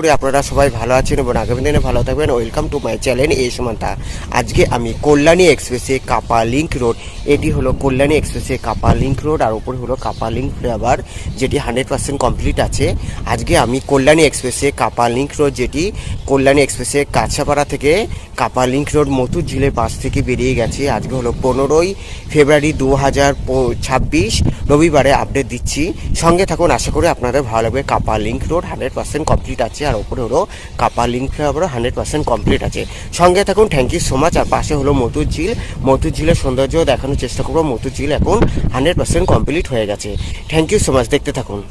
করি আপনারা সবাই ভালো আছেন এবং আগামী দিনে ভালো থাকবেন। ওয়েলকাম টু মাই চ্যানেল এ সুমান্তা। আজকে আমি কল্যাণী এক্সপ্রেসে কাপা লিঙ্ক রোড, এটি হলো কল্যাণী এক্সপ্রেসে কাপা লিঙ্ক রোড, আর উপরে হলো কাপা লিঙ্ক ফ্লাইওভার, যেটি 100% কমপ্লিট আছে। আজকে আমি কল্যাণী এক্সপ্রেসে কাপা লিঙ্ক রোড, যেটি কল্যাণী এক্সপ্রেসে কাছাপাড়া থেকে কাপা লিঙ্ক রোড মতুর ঝিলের পাশ থেকে বেরিয়ে গেছে। আজকে হলো 15ই ফেব্রুয়ারি 2026 রবিবারে আপডেট দিচ্ছি। সঙ্গে থাকুন, আশা করি আপনাদের ভালো লাগবে। কাপা লিঙ্ক রোড 100% কমপ্লিট আছে, আর ওপরে হলো কাপা লিঙ্ক ফ্লাইওভারও 100% কমপ্লিট আছে। সঙ্গে থাকুন, থ্যাংক ইউ সো মাচ। আর পাশে হলো মতুর ঝিল, মতুর ঝিলের সৌন্দর্য দেখানোর চেষ্টা করবো। মতুর ঝিল এখন 100% কমপ্লিট হয়ে গেছে। থ্যাংক ইউ সো মাচ, দেখতে থাকুন।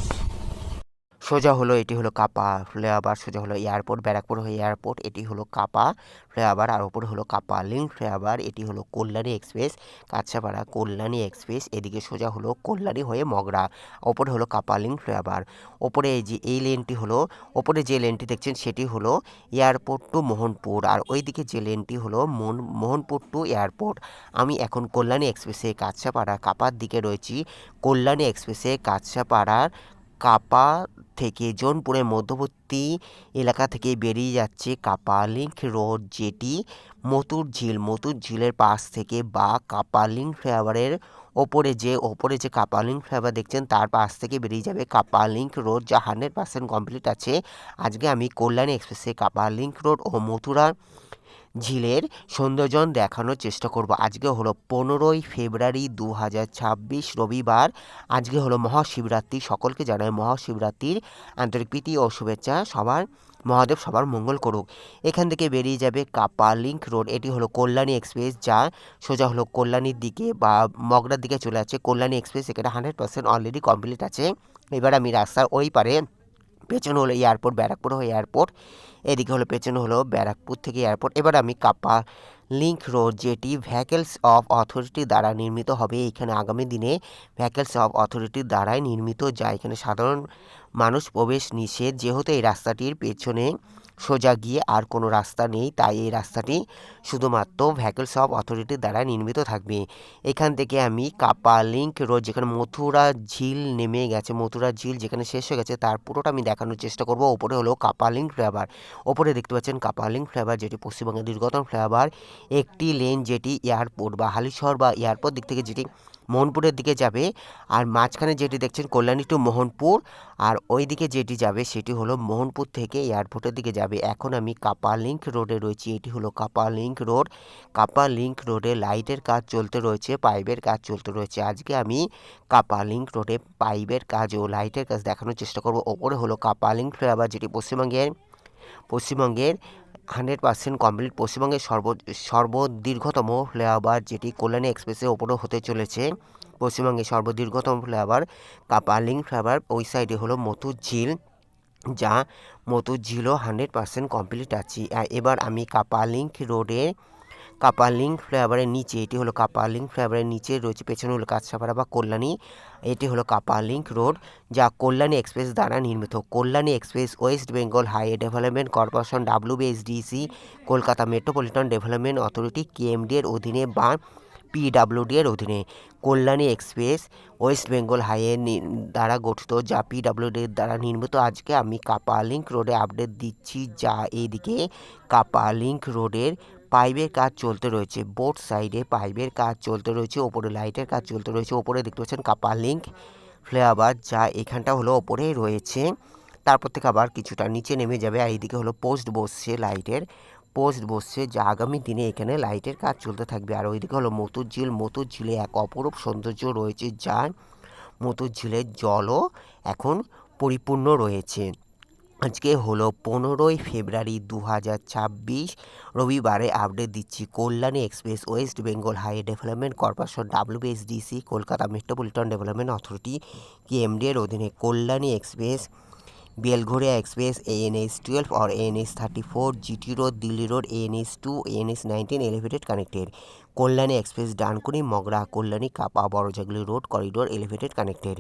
সোজা হলো, এটি হলো কাপা ফ্লাইওভার, সোজা হলো এয়ারপোর্ট, ব্যারাকপুর হয়ে এয়ারপোর্ট, এটি হলো কাপা ফ্লাইওভার, আর ওপরে হলো কাপা লিঙ্ক ফ্লাইওভার। এটি হলো কল্যাণী এক্সপ্রেস, কাছাপাড়া কল্যাণী এক্সপ্রেস। এদিকে সোজা হলো কল্যাণী হয়ে মগরা, ওপরে হলো কাপা লিঙ্ক ফ্লাইওভার। ওপরে এই লেনটি হলো, ওপরে যে লেনটি দেখছেন সেটি হলো এয়ারপোর্ট টু মোহনপুর, আর ওইদিকে যে লেনটি হলো মোহনপুর টু এয়ারপোর্ট। আমি এখন কল্যাণী এক্সপ্রেসে কাছাপাড়া কাপার দিকে রয়েছি। কল্যাণী এক্সপ্রেসে কাছাপাড়ার কাপা থেকে জোনপুরের মধ্যবর্তী এলাকা থেকে বেরিয়ে যাচ্ছে কাপা লিঙ্ক রোড, যেটি মতুর ঝিলের পাশ থেকে বা কাপা লিঙ্ক ফ্লাইওভারের ওপরে যে কাপা লিঙ্ক ফ্লাইওভার দেখছেন তার পাশ থেকে বেরিয়ে যাবে কাপা লিঙ্ক রোড, যা 100% কমপ্লিট আছে। আজকে আমি কল্যাণী এক্সপ্রেসে কাপা লিঙ্ক রোড ও মথুরা ঝিলের সৌন্দর্য দেখানোর চেষ্টা করব। আজকে হলো 15ই ফেব্রুয়ারি 2026 রবিবার। আজকে হলো মহাশিবরাত্রি। সকলকে জানাই মহাশিবরাত্রির আন্তরিক প্রীতি ও শুভেচ্ছা। মহাদেব সবার মঙ্গল করুক। এখান থেকে বেরিয়ে যাবে কাপা লিঙ্ক রোড। এটি হলো কল্যাণী এক্সপ্রেস, যা সোজা হলো কল্যাণীর দিকে বা মগরার দিকে চলে যাচ্ছে। কল্যাণী এক্সপ্রেস এখানে 100% অলরেডি কমপ্লিট আছে। এবার আমি রাস্তার ওই পারে, পেছনে হলো এয়ারপোর্ট, ব্যারাকপুর হয়ে এয়ারপোর্ট, এদিকে হলো পেছনে হলো ব্যারাকপুর থেকে এয়ারপোর্ট। এবার আমি কাপা লিঙ্ক রোড, যেটি ভেহিকলস অফ অথরিটি দ্বারা নির্মিত হবে। এখানে আগামী দিনে ভেহিকলস অফ অথরিটির দ্বারাই নির্মিত, যা এখানে সাধারণ মানুষ প্রবেশ নিষেধ। যেহেতু এই রাস্তাটির পেছনে সোজা গিয়ে আর কোনো রাস্তা নেই, তাই এই রাস্তাটি শুধুমাত্র ভেহিকলস অফ অথরিটির দ্বারা নির্মিত থাকবে। এখান থেকে আমি কাপা লিঙ্ক রোড, যেখানে মথুরা ঝিল নেমে গেছে, মথুরা ঝিল যেখানে শেষ হয়ে গেছে তার পুরোটা আমি দেখানোর চেষ্টা করব। ওপরে হলো কাপা লিঙ্ক ফ্লাইওভার, ওপরে দেখতে পাচ্ছেন কাপা লিঙ্ক ফ্লাইওভার, যেটি পশ্চিমবঙ্গের দীর্ঘতম ফ্লাইওভার। একটি লেন যেটি এয়ারপোর্ট বা হালিশহর বা এয়ারপোর্ট দিক থেকে যেটি মোহনপুরের দিকে যাবে, আর মাঝখানে যেটি দেখছেন কল্যাণী টু মোহনপুর, আর ওই দিকে যেটি যাবে সেটি হলো মোহনপুর থেকে এয়ারপোর্টের দিকে যাবে। এখন আমি কাপা লিঙ্ক রোডে রয়েছি। এটি হলো কাপা লিঙ্ক রোড। কাপা লিঙ্ক রোডে লাইটের কাজ চলতে রয়েছে, পাইপের কাজ চলতে রয়েছে। আজকে আমি কাপা লিঙ্ক রোডে পাইপের কাজ ও লাইটের কাজ দেখানোর চেষ্টা করব। ওপরে হলো কাপা লিঙ্ক ফ্লাইওভার, যেটি পশ্চিমবঙ্গের 100% কমপ্লিট, পশ্চিমবঙ্গের সর্বদীর্ঘতম ফ্লাইওভার, যেটি কল্যাণী এক্সপ্রেসের ওপরও হতে চলেছে। পশ্চিমবঙ্গের সর্বদীর্ঘতম ফ্লাইওভার কাপা লিঙ্ক ফ্লাইওভার। ওই সাইডে হলো মতুর ঝিল, যা মতুর ঝিলও 100% কমপ্লিট আছে। এবার আমি কাপা লিঙ্ক রোডে কাপা লিঙ্ক ফ্লাইওভারের নিচে, এটি হলো কাপা লিঙ্ক ফ্লাইওভারের নিচে রয়েছে, পেছনে হলো কাছাপাড়া বা কল্যাণী। এটি হলো কাপা লিঙ্ক রোড, যা কল্যাণী এক্সপ্রেস দ্বারা নির্মিত। Kalyani express West Bengal highway development corporation WBSDC, Kolkata metropolitan development authority KMD এর অধীনে বা PWD এর অধীনে Kalyani express West Bengal highway দ্বারা গঠিত, যা PWD এর দ্বারা নির্মিত। আজকে আমি কাপা লিঙ্ক রোডে আপডেট দিচ্ছি, যা এইদিকে কাপা লিঙ্ক রোডের পাইপের কাজ চলতে রয়েছে। বোথ সাইডে পাইপের কাজ চলতে রয়েছে, ওপরে লাইটের কাজ চলতে রয়েছে। ওপরে দেখতে পাচ্ছেন কাপা লিঙ্ক ফ্লাইওভার, যা এখানটা হলো ওপরে রয়েছে। তারপর থেকে আবার কিছুটা নিচে নেমে যাবে, আর এইদিকে হলো পোস্ট বসছে, যা আগামী দিনে এখানে লাইটের কাজ চলতে থাকবে। আর ওইদিকে হলো মতুর ঝিলে এক অপরূপ সৌন্দর্য রয়েছে, যা মতুর ঝিলের জলও এখন পরিপূর্ণ রয়েছে। আজকে হলো 15ই ফেব্রুয়ারি 2026 রবিবারে আপডেট দিচ্ছি। Kalyani express West Bengal highway development corporation WBSDC, Kolkata metropolitan development authority KMD এর অধীনে Kalyani express, Belgharia express, ANH12 और ANH34, GT road, Delhi road, ANH2, ANH19 elevated connected. Kalyani express Dankuni Mogra Kalyani Kapa Barajaguli road corridor elevated connected.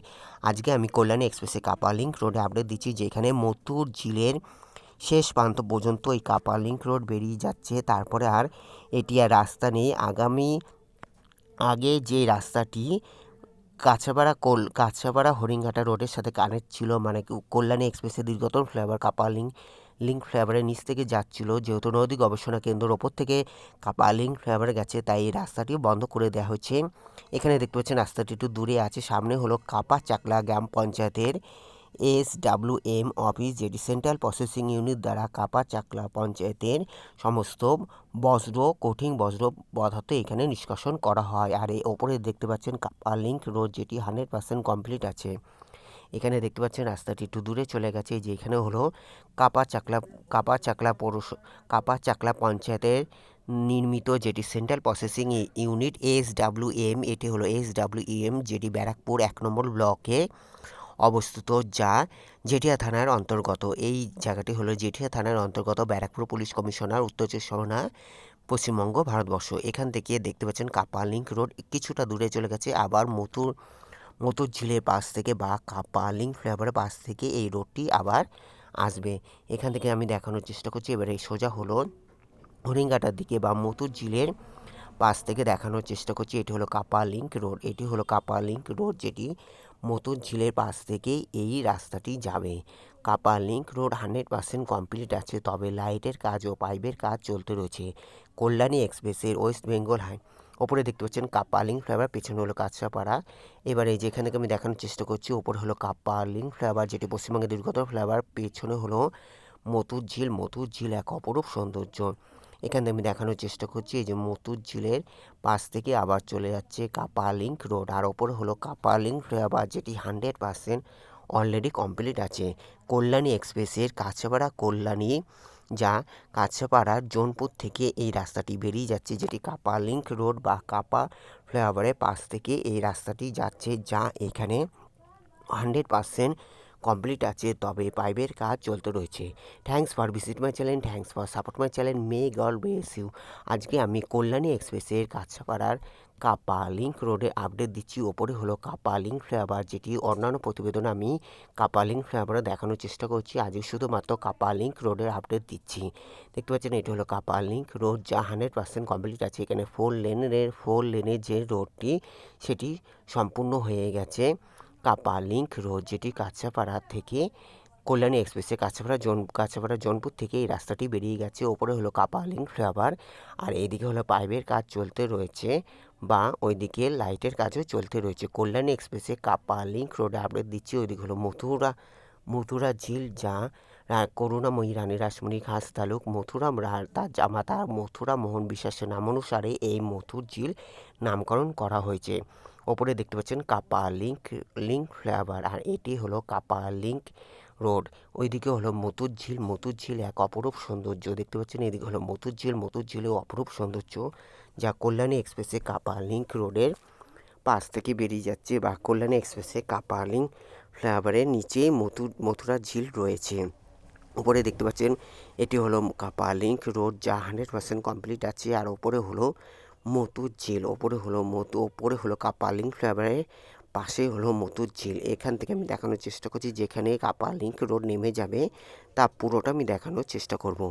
আজকে আমি কল্যাণী এক্সপ্রেসে কাপা লিঙ্ক রোডে আপডেট দিচ্ছি, যেখানে মতুর ঝিলের শেষ প্রান্ত পর্যন্ত এই কাপা লিঙ্ক রোড বেরিয়ে যাচ্ছে। তারপরে আর এটি আর রাস্তা নেই। আগে যে রাস্তাটি কাছাপাড়া হরিণঘাটা রোডের সাথে কানেক্ট ছিল, মানে কল্যাণী এক্সপ্রেসের দীর্ঘতম ফ্লাইওভার কাপা লিঙ্ক ফ্লাইওভারের নিচ থেকে যাচ্ছিল, যেহেতু নদী গবেষণা কেন্দ্রের ওপর থেকে কাপা লিঙ্ক ফ্লাইওভারে গেছে, তাই এই রাস্তাটিও বন্ধ করে দেওয়া হয়েছে। এখানে দেখতে পাচ্ছেন রাস্তাটি একটু দূরে আছে, সামনে হলো কাপা চাকলা গ্রাম পঞ্চায়েতের SWM অফিস, যেটি সেন্ট্রাল প্রসেসিং ইউনিট দ্বারা কাপা চাকলা পঞ্চায়েতের সমস্ত বজ্র কঠিন বজ্র পদার্থ এখানে নিষ্কাশন করা হয়। আর এই ওপরে দেখতে পাচ্ছেন কাপা লিঙ্ক রোড, যেটি 100% কমপ্লিট আছে। এখানে দেখতে পাচ্ছেন রাস্তাটি একটু দূরে চলে গেছে, যে এখানে হলো কাপা চাকলা পঞ্চায়েতের নির্মিত, যেটি সেন্ট্রাল প্রসেসিং ইউনিট SWM, এটি হলো SWM, যেটি ব্যারাকপুর 1 নম্বর ব্লকে অবস্থিত, যা জেঠিয়া থানার অন্তর্গত। এই জায়গাটি হলো জেঠিয়া থানার অন্তর্গত, ব্যারাকপুর পুলিশ কমিশনার, উত্তর চব্বিশ পরগনা, পশ্চিমবঙ্গ, ভারতবর্ষ। এখান থেকে দেখতে পাচ্ছেন কাপা লিঙ্ক রোড কিছুটা দূরে চলে গেছে, আবার মতুর ঝিলের পাশ থেকে বা কাপা লিঙ্ক ফ্লাইওভারের পাশ থেকে এই রোডটি আবার আসবে। এখান থেকে আমি দেখানোর চেষ্টা করছি। এবারে সোজা হলো হরিঙ্গাটার দিকে বা মতুর ঝিলের পাশ থেকে দেখানোর চেষ্টা করছি। এটি হলো কাপা লিঙ্ক রোড, এটি হলো কাপা লিঙ্ক রোড, যেটি মতুর ঝিলের পাশ থেকে এই রাস্তাটি যাবে। কাপা লিঙ্ক রোড 100% কমপ্লিট আছে, তবে লাইটের কাজ ও পাইপের কাজ চলতে রয়েছে। কল্যাণী এক্সপ্রেসের ওয়েস্ট বেঙ্গল ওপরে দেখতে পাচ্ছেন কাপা লিঙ্ক ফ্লাইওভার, পেছনে হলো কাঁচরাপাড়া। এবারে যেখান থেকে আমি দেখানোর চেষ্টা করছি, ওপরে হলো কাপা লিঙ্ক ফ্লাইওভার, যেটি পশ্চিমবঙ্গের দীর্ঘতম ফ্লাইওভার, পেছনে হলো মতুর ঝিল এক অপরূপ সৌন্দর্য। এখানে আমি দেখানোর চেষ্টা করছি, এই যে মতুর ঝিলের পাশ থেকে আবার চলে যাচ্ছে কাপা লিঙ্ক রোড, আর ওপরে হলো কাপা লিঙ্ক ফ্লাইওভার, যেটি 100% অলরেডি কমপ্লিট আছে। কল্যাণী এক্সপ্রেসের কাঁচরাপাড়া কল্যাণী, যা কাঁচরাপাড়ার জোনপুর থেকে এই রাস্তাটি বেরিয়ে যাচ্ছে, যেটি কাপা লিঙ্ক রোড বা কাপা ফ্লাইওভারের পাশ থেকে এই রাস্তাটি যাচ্ছে, যা এখানে 100% কমপ্লিট আছে, তবে পাইপের কাজ চলতে রয়েছে। Thanks for visit my channel, thanks for support my channel, may God bless you. আজকে আমি কল্যাণী এক্সপ্রেসের কাঁচরাপাড়ার কাপা লিঙ্ক রোডে আপডেট দিচ্ছি। ওপরে হলো কাপা লিঙ্ক ফ্লাইওভার, যেটি অন্যান্য প্রতিবেদনে আমি কাপা লিঙ্ক ফ্লাইওভারে দেখানোর চেষ্টা করছি, আজকে শুধুমাত্র কাপা লিঙ্ক রোডের আপডেট দিচ্ছি। দেখতে পাচ্ছেন এটি হলো কাপা লিঙ্ক রোড, যা 100% কমপ্লিট আছে। এখানে 4 লেনের যে রোডটি, সেটি সম্পূর্ণ হয়ে গেছে। কাপা লিঙ্ক রোড, যেটি কাঁচরাপাড়া থেকে কল্যাণী এক্সপ্রেসে কাঁচরাপাড়া জোনপুর থেকে এই রাস্তাটি বেরিয়ে গেছে। ওপরে হলো কাপা লিঙ্ক ফ্লাইওভার, আর এইদিকে হলো পাইপের কাজ চলতে রয়েছে, বা ওইদিকে লাইটের কাজও চলতে রয়েছে। কল্যাণী এক্সপ্রেসে কাপা লিঙ্ক রোডে আপডেট দিচ্ছি। ওইদিকে হলো মথুরা ঝিল, যা করুণাময়ী রানী রাসমণি খাস তালুক তার জামাতা মথুরা মোহন বিশ্বাসের নামানুসারে এই মথুর ঝিল নামকরণ করা হয়েছে। ওপরে দেখতে পাচ্ছেন কাপা লিঙ্ক ফ্লাইওভার, আর এটি হলো কাপা লিঙ্ক রোড। ওইদিকে হলো মতুর ঝিল এক অপরূপ সৌন্দর্য। দেখতে পাচ্ছেন এদিকে হলো মতুর ঝিলেও অপরূপ সৌন্দর্য, যা কল্যাণী এক্সপ্রেসে কাপা লিঙ্ক রোডের পাশ থেকে বেরিয়ে যাচ্ছে, বা কল্যাণী এক্সপ্রেসে কাপা লিঙ্ক ফ্লাইওভারের নিচে মথুরা ঝিল রয়েছে। উপরে দেখতে পাচ্ছেন এটি হলো কাপা লিঙ্ক রোড, যা 100% কমপ্লিট আছে। আর ওপরে হলো মতুর ঝিল, ওপরে হলো কাপা লিঙ্ক ফ্লাইওভারের পাশে হলো মতুর ঝিল। এখান থেকে আমি দেখানোর চেষ্টা করছি, যেখানে কাপা লিঙ্ক রোড নেমে যাবে তা পুরোটা আমি দেখানোর চেষ্টা করব।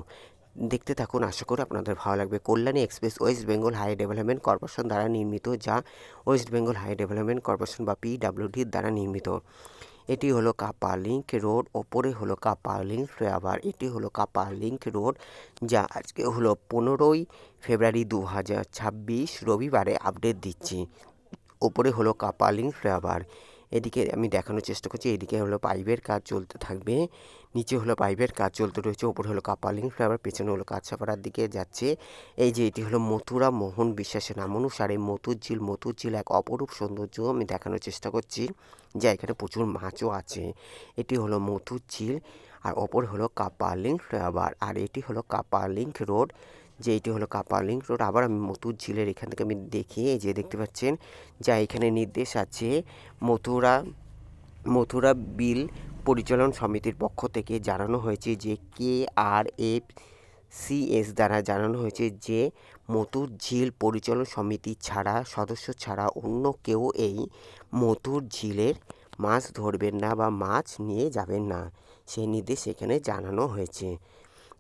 দেখতে থাকুন, আশা করি আপনাদের ভালো লাগবে। Kalyani express West Bengal high development corporation দ্বারা নির্মিত, যা West Bengal high development corporation বা PWD দ্বারা নির্মিত। এটি হলো কাপা লিঙ্ক রোড, ওপরে হলো কাপা লিঙ্ক ফ্লাইওভার। এটি হলো কাপা লিঙ্ক রোড, যা আজকে হলো 15ই ফেব্রুয়ারি 2026 রবিবারে আপডেট দিচ্ছি। ওপরে হলো কাপা লিঙ্ক ফ্লাইওভার, এদিকে আমি দেখানোর চেষ্টা করছি। এদিকে হলো পাইপের কাজ চলতে থাকবে, নিচে হলো পাইপের কাজ চলতে রয়েছে। ওপরে হলো কাপা লিঙ্ক ফ্লাইওভার, পেছনে হলো কাঁচরাপাড়ার দিকে যাচ্ছে। এই যে এটি হলো মথুরা মোহন বিশ্বাসের নামানুসারে মতুর ঝিল এক অপরূপ সৌন্দর্য আমি দেখানোর চেষ্টা করছি, যা এখানে প্রচুর মাছও আছে। এটি হলো মতুর ঝিল, আর ওপরে হলো কাপা লিঙ্ক ফ্লাইওভার, আর এটি হলো কাপা লিঙ্ক রোড, যে এটি হলো কাপা লিঙ্ক রোড। আবার আমি মতুর ঝিলের এখান থেকে আমি দেখি, যে দেখতে পাচ্ছেন যা এখানে নির্দেশ আছে মথুরা বিল পরিচালন সমিতির পক্ষ থেকে জানানো হয়েছে, যে KRFCS দ্বারা জানানো হয়েছে যে মতুর ঝিল পরিচালন সমিতি সদস্য ছাড়া অন্য কেউ এই মতুর ঝিলের মাছ ধরবেন না বা মাছ নিয়ে যাবেন না, সেই নির্দেশ এখানে জানানো হয়েছে।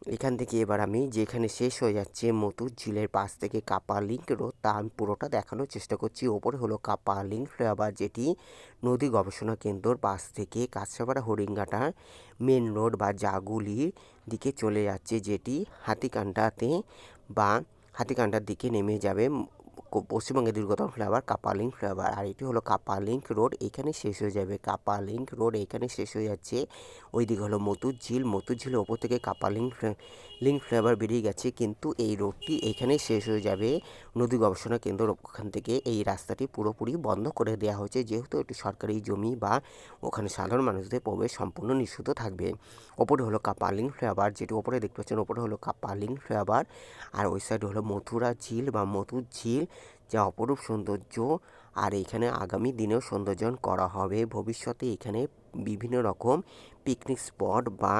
এখান থেকে এবার আমি যেখানে শেষ হয়ে যাচ্ছে মতুর ঝিলের পাশ থেকে কাপা লিংক রোড তা আমি পুরোটা দেখানোর চেষ্টা করছি। ওপরে হলো কাপা লিংক ফ্লাইওভার, যেটি নদী গবেষণা কেন্দ্রর পাশ থেকে কাঁচরাপাড়া হরিণঘাটা মেন রোড বা জাগুলির দিকে চলে যাচ্ছে, যেটি হাতিকান্ডাতে বা হাতিকান্ডার দিকে নেমে যাবে। পশ্চিমবঙ্গের দীর্ঘতম ফ্লাইওভার কাপা লিংক ফ্লাইওভার। আর এটি হলো কাপা লিংক রোড, এখানে শেষ হয়ে যাবে। কাপা লিংক রোড এখানে শেষ হয়ে যাচ্ছে। ওইদিকে হলো মতুর ঝিল, মতুর ঝিলের ওপর থেকে কাপা লিংক ফ্লাইওভার বেরিয়ে গেছে, কিন্তু এই রোডটি এখানেই শেষ হয়ে যাবে। নদী গবেষণা কেন্দ্র ওখান থেকে এই রাস্তাটি পুরোপুরি বন্ধ করে দেওয়া হয়েছে, যেহেতু এটি সরকারি জমি বা ওখানে সাধারণ মানুষদের প্রবেশ সম্পূর্ণ নিষিদ্ধ থাকবে। ওপরে হলো কাপা লিংক ফ্লাইওভার, যেটি ওপরে দেখতে পাচ্ছেন, ওপরে হলো কাপা লিংক ফ্লাইওভার। আর ওই সাইডে হলো মথুরা ঝিল বা মতুর ঝিল, যা অপরূপ সৌন্দর্য। আর এখানে আগামী দিনেও সৌন্দর্যন করা হবে। ভবিষ্যতে এখানে বিভিন্ন রকম পিকনিক স্পট বা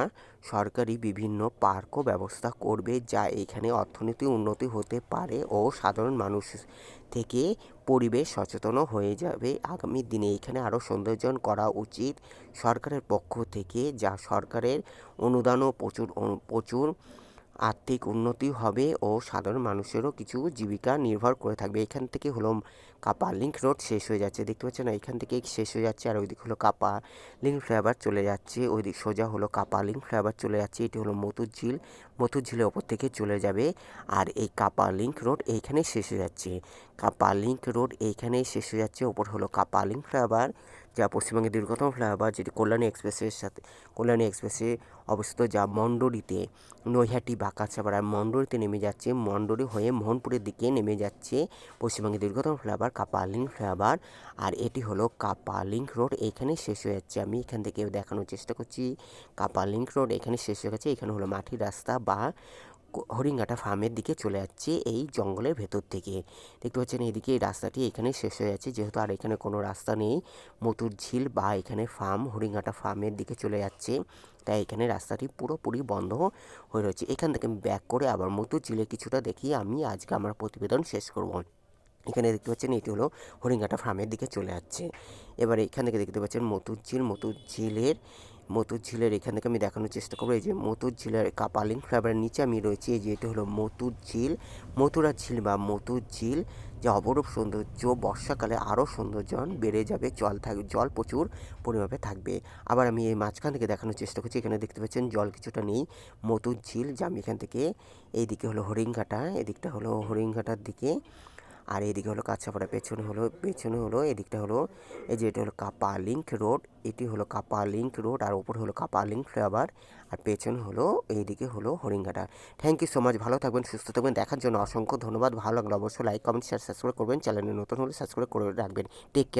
সরকারি বিভিন্ন পার্কও ব্যবস্থা করবে, যা এখানে অর্থনীতি উন্নতি হতে পারে ও সাধারণ মানুষ থেকে পরিবেশ সচেতনও হয়ে যাবে। আগামী দিনে এখানে আরও সৌন্দর্যন করা উচিত সরকারের পক্ষ থেকে, যা সরকারের অনুদানও প্রচুর আর্থিক উন্নতি হবে ও সাধারণ মানুষেরও কিছু জীবিকা নির্ভর করে থাকবে। এখান থেকে হলো কাপা লিংক রোড শেষ হয়ে যাচ্ছে, দেখতে পাচ্ছেন না, এখান থেকে শেষ হয়ে যাচ্ছে। আর ওইদিক হলো কাপা লিংক ফ্লাইওভার চলে যাচ্ছে, ওই দিক সোজা হলো কাপা লিংক ফ্লাইওভার চলে যাচ্ছে। এটি হলো মতুর ঝিল, মতুর ঝিলের ওপর থেকে চলে যাবে। আর এই কাপা লিংক রোড এইখানে শেষ হয়ে যাচ্ছে। কাপা লিংক রোড এইখানেই শেষ হয়ে যাচ্ছে। ওপর হলো কাপা লিংক ফ্লাইওভার, যা পশ্চিমবঙ্গের দীর্ঘতম ফ্লাইওভার, যেটি কল্যাণী এক্সপ্রেসে অবস্থিত, যা মন্ডরিতে নৈহাটি বা কাঁচরাপাড়ার মন্ডরিতে নেমে যাচ্ছে, মন্ডরি হয়ে মোহনপুরের দিকে নেমে যাচ্ছে। পশ্চিমবঙ্গের দীর্ঘতম ফ্লাইওভার কাপা লিংক ফ্লাইওভার। আর এটি হলো কাপা লিংক রোড, এইখানে শেষ হয়ে যাচ্ছে। আমি এখান থেকে দেখানোর চেষ্টা করছি। কাপা লিংক রোড এখানে শেষ হয়ে গেছে। এখানে হলো মাটির রাস্তা বা হরিণঘাটা ফার্মের দিকে চলে যাচ্ছে এই জঙ্গলের ভেতর থেকে। দেখতে পাচ্ছেন এইদিকে এই রাস্তাটি এখানে শেষ হয়ে যাচ্ছে, যেহেতু আর এখানে কোনো রাস্তা নেই। মতুর ঝিল বা এখানে ফার্ম হরিণঘাটা ফার্মের দিকে চলে যাচ্ছে, তাই এখানে রাস্তাটি পুরোপুরি বন্ধ হয়ে রয়েছে। এখান থেকে আমি ব্যাক করে আবার মতুর ঝিলে কিছুটা দেখিয়ে আমি আজকে আমার প্রতিবেদন শেষ করব। এখানে দেখতে পাচ্ছেন এটি হলো হরিণঘাটা ফার্মের দিকে চলে যাচ্ছে। এবার এখান থেকে দেখতে পাচ্ছেন মতুর ঝিলের এখান থেকে আমি দেখানোর চেষ্টা করবো। এই যে মতুর ঝিলের কাপা লিংক ফ্লাইওভারের নিচে আমি রয়েছি, এই যে এটি হলো মতুর ঝিল, মথুরা ঝিল বা মতুর ঝিল, যা অপরূপ সৌন্দর্য। বর্ষাকালে আরও সৌন্দর্যন বেড়ে যাবে, জল প্রচুর পরিমাপে থাকবে। আবার আমি এই মাঝখান থেকে দেখানোর চেষ্টা করছি। এখানে দেখতে পাচ্ছেন জল কিছুটা নেই, মতুর ঝিল, যা আমি এখান থেকে এইদিকে হলো হরিণঘাটা, এদিকটা হলো হরিণঘাটার দিকে, আর এইদিকে হলো কাঁচরাপাড়া, পেছনে হলো এদিকটা হলো এই যে এটা হলো কাপা লিংক রোড, এটি হলো কাপা লিংক রোড। আর ওপর হলো কাপা লিংক ফ্লাইওভার, আর পেছনে হলো এইদিকে হলো Haringhata. Thank you so much, ভালো থাকবেন, সুস্থ থাকবেন, দেখার জন্য অসংখ্য ধন্যবাদ। ভালো লাগলে অবশ্যই লাইক, কমেন্ট, শেয়ার, সাবস্ক্রাইব করবেন। চ্যানেলে নতুন হলে সাবস্ক্রাইব করে রাখবেন। Take care.